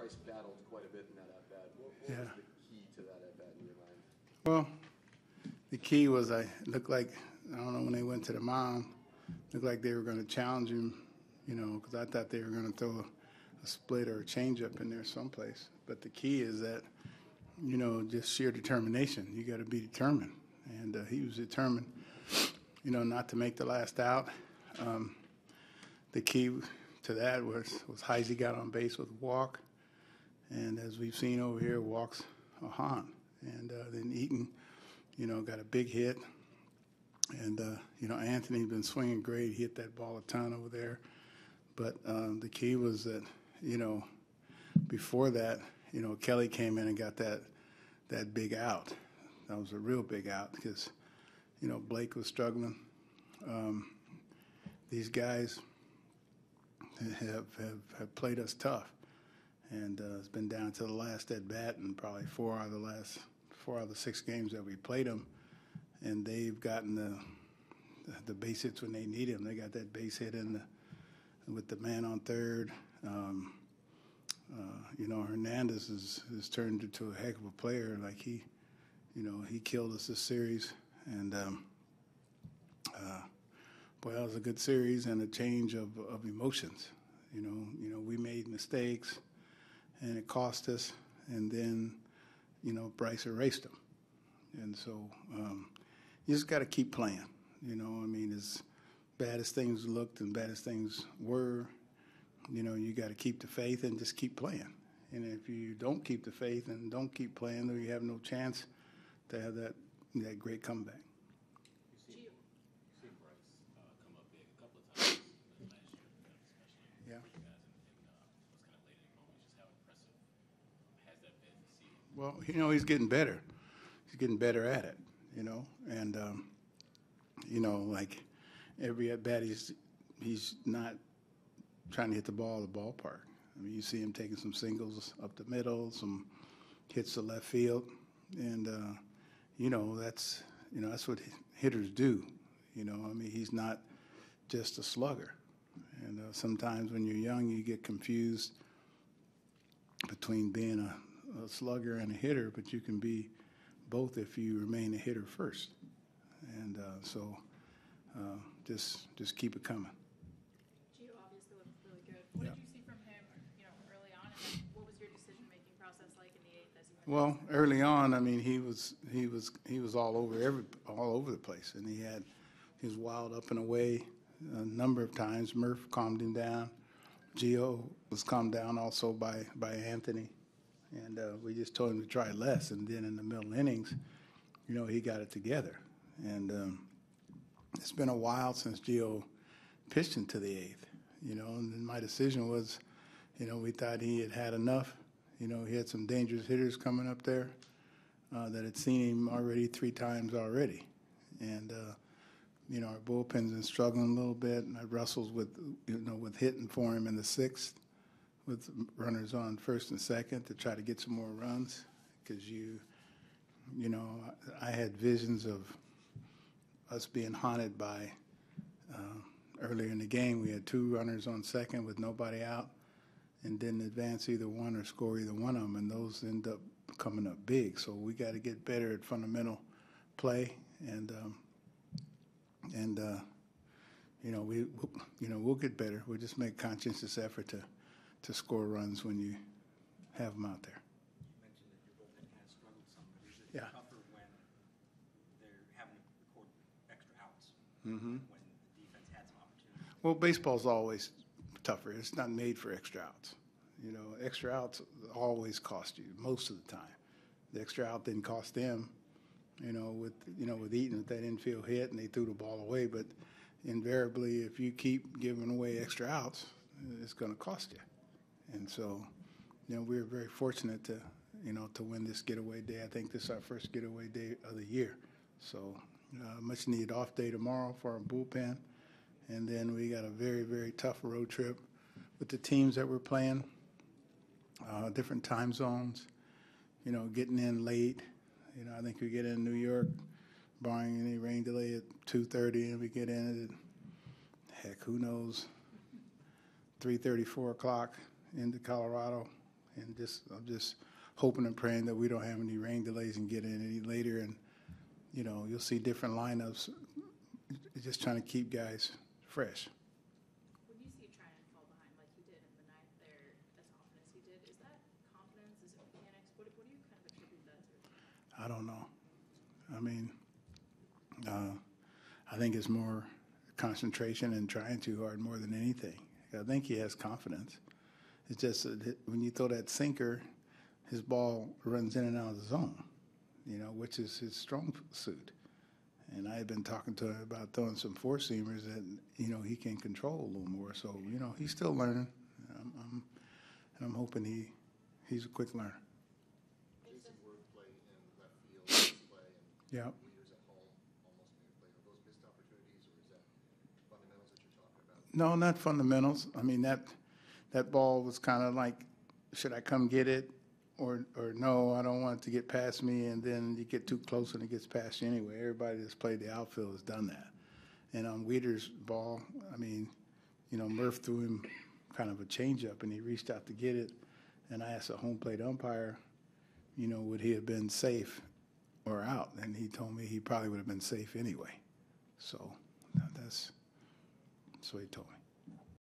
Bryce battled quite a bit in that at-bat. What Yeah. was the key to that at-bat in your mind? Well, the key was I looked like, I don't know, when they went to the mound, looked like they were going to challenge him, because I thought they were going to throw a split or a changeup in there someplace. But the key is that, just sheer determination. You got to be determined. And he was determined, not to make the last out. The key to that was Heisey got on base with a walk. And as we've seen over here, walks a haunt. And then Eaton, got a big hit. And, Anthony's been swinging great. He hit that ball a ton over there. But the key was that, before that, Kelly came in and got that big out. That was a real big out because, Blake was struggling. These guys have played us tough. And it's been down to the last at bat and probably four out of the 6 games that we played them. And they've gotten the base hits when they need them. They got that base hit with the man on third. Hernandez has turned into a heck of a player. Like he killed us this series. And boy, that was a good series and a change of emotions. We made mistakes, and it cost us. And then, Bryce erased them. And so you just got to keep playing. As bad as things looked and bad as things were, you got to keep the faith and just keep playing. And if you don't keep the faith and don't keep playing, then you have no chance to have that great comeback. You see Bryce come up big a couple of times last year, especially Yeah. for you guys, and was kind of late in the moment. Just how impressive has that been to see him? Well, he's getting better. He's getting better at it, and like every at bat, he's not trying to hit the ball at the ballpark. You see him taking some singles up the middle, some hits to left field, and that's what hitters do. He's not just a slugger. And sometimes when you're young, you get confused between being a slugger and a hitter, but you can be both if you remain a hitter first. And just keep it coming. Gio obviously looked really good. What did you see from him, early on, and then what was your decision-making process like in the 8th as you went? Well, early on, he was all over the place, and he was wild up and away a number of times. Murph calmed him down. Gio was calmed down also by Anthony, and we just told him to try less. And then in the middle innings, he got it together. And it's been a while since Gio pitched into the 8th, and then my decision was, we thought he had enough. He had some dangerous hitters coming up there that had seen him already 3 times already. And, our bullpen's been struggling a little bit, and I wrestled with hitting for him in the 6th with runners on first and second to try to get some more runs because I had visions of us being haunted by earlier in the game. We had 2 runners on second with nobody out and didn't advance either one or score either one of them, and those end up coming up big. So we got to get better at fundamental play, and we'll get better. We'll just make conscientious effort to score runs when you have them out there. You mentioned that your bullpen has struggled some, but is it Yeah. tougher when they're having to record extra outs, Mm-hmm. when the defense had some opportunities? Well, baseball's always tougher. It's not made for extra outs. Extra outs always cost you most of the time. The extra out didn't cost them, with Eaton with that infield hit, and they threw the ball away. But invariably, if you keep giving away extra outs, it's going to cost you. And so, we're very fortunate to win this getaway day. I think this is our first getaway day of the year. So, much needed off day tomorrow for our bullpen. And then we got a very, very tough road trip with the teams that we're playing, different time zones, getting in late. I think we get in New York, barring any rain delay, at 2:30, and we get in at, who knows, 3:30, 4 o'clock into Colorado. And I'm just hoping and praying that we don't have any rain delays and get in any later. And, you'll see different lineups, just trying to keep guys fresh. When you see Tryon fall behind like he did in the ninth there as often as he did, is that confidence? Is it mechanics? What do you kind of attribute that to? I don't know. I mean, I think it's more concentration and trying too hard more than anything. I think he has confidence. It's just that when you throw that sinker, his ball runs in and out of the zone, which is his strong suit. And I had been talking to him about throwing some four-seamers that, he can control a little more. So, he's still learning. I'm hoping he's a quick learner. Jason Ward play in left field, play and Yeah. leaders at home almost made a play. Are those missed opportunities, or is that fundamentals that you're talking about? No, not fundamentals. I mean, that ball was kind of like, should I come get it? Or no, I don't want it to get past me, and then you get too close and it gets past you anyway. Everybody that's played the outfield has done that. And on Weeder's ball, I mean, Murph threw him kind of a changeup, and he reached out to get it. And I asked the home plate umpire, would he have been safe or out? And he told me he probably would have been safe anyway. So that's what he told me.